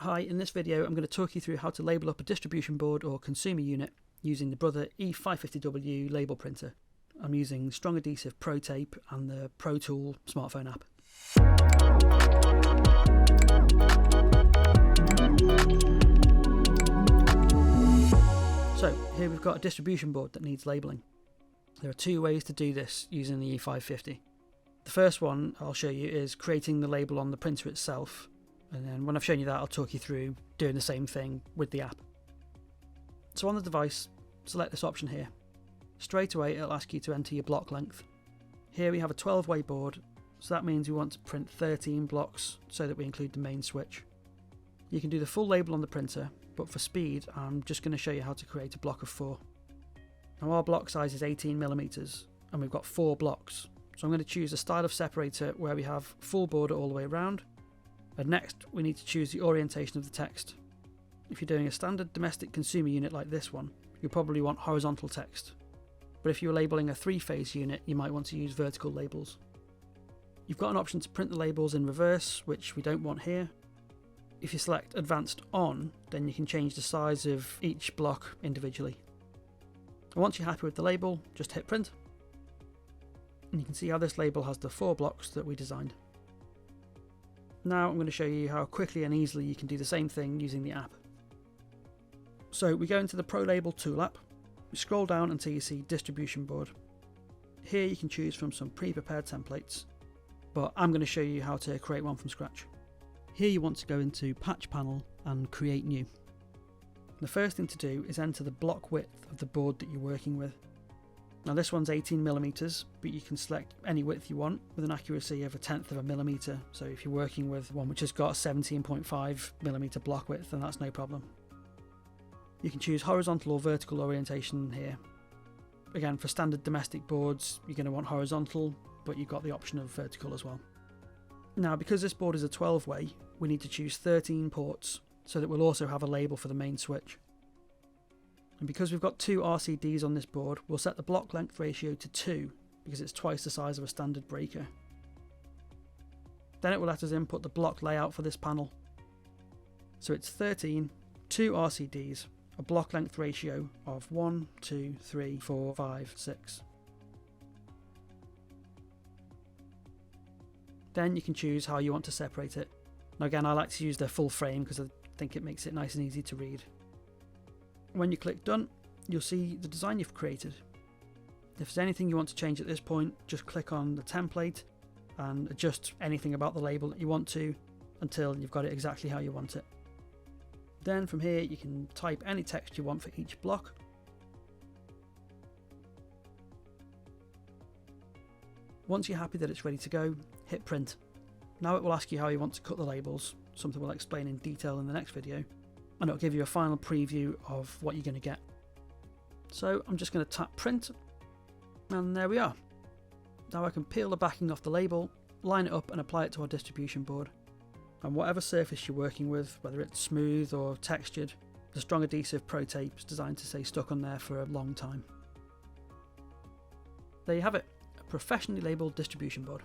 Hi, in this video I'm going to talk you through how to label up a distribution board or consumer unit using the Brother E550W label printer. I'm using Strong Adhesive Pro Tape and the Pro Tool smartphone app. So here we've got a distribution board that needs labelling. There are two ways to do this using the E550. The first one I'll show you is creating the label on the printer itself, and then when I've shown you that I'll talk you through doing the same thing with the app. So on the device, select this option here. Straight away it'll ask you to enter your block length. Here we have a 12-way board, so that means we want to print 13 blocks so that we include the main switch. You can do the full label on the printer, but for speed I'm just going to show you how to create a block of 4. Now our block size is 18mm and we've got 4 blocks, so I'm going to choose a style of separator where we have full border all the way around, and next we need to choose the orientation of the text. If you're doing a standard domestic consumer unit like this one, you'll probably want horizontal text, but if you're labelling a 3-phase unit you might want to use vertical labels. You've got an option to print the labels in reverse, which we don't want here. If you select Advanced On, then you can change the size of each block individually. And once you're happy with the label, just hit print. And you can see how this label has the 4 blocks that we designed. Now I'm going to show you how quickly and easily you can do the same thing using the app. So we go into the Pro Label tool app, we scroll down until you see Distribution Board. Here you can choose from some pre-prepared templates, but I'm going to show you how to create one from scratch. Here you want to go into Patch Panel and Create New. The first thing to do is enter the block width of the board that you're working with. Now this one's 18mm, but you can select any width you want with an accuracy of 1/10 of a millimetre. So if you're working with one which has got a 17.5mm block width, then that's no problem. You can choose horizontal or vertical orientation here. Again, for standard domestic boards you're going to want horizontal, but you've got the option of vertical as well. Now because this board is a 12-way, we need to choose 13 ports so that we'll also have a label for the main switch. And because we've got 2 RCDs on this board, we'll set the block length ratio to 2 because it's twice the size of a standard breaker. Then it will let us input the block layout for this panel. So it's 13, 2 RCDs, a block length ratio of 1, 2, 3, 4, 5, 6. Then you can choose how you want to separate it. Now again, I like to use the full frame because I think it makes it nice and easy to read. When you click Done, you'll see the design you've created. If there's anything you want to change at this point, just click on the template and adjust anything about the label that you want to until you've got it exactly how you want it. Then from here you can type any text you want for each block. Once you're happy that it's ready to go, hit print. Now it will ask you how you want to cut the labels, something we'll explain in detail in the next video, and it'll give you a final preview of what you're going to get. So I'm just going to tap print, and there we are. Now I can peel the backing off the label, line it up and apply it to our distribution board. And whatever surface you're working with, whether it's smooth or textured, the Strong Adhesive Pro Tape is designed to stay stuck on there for a long time. There you have it. Professionally labelled distribution board.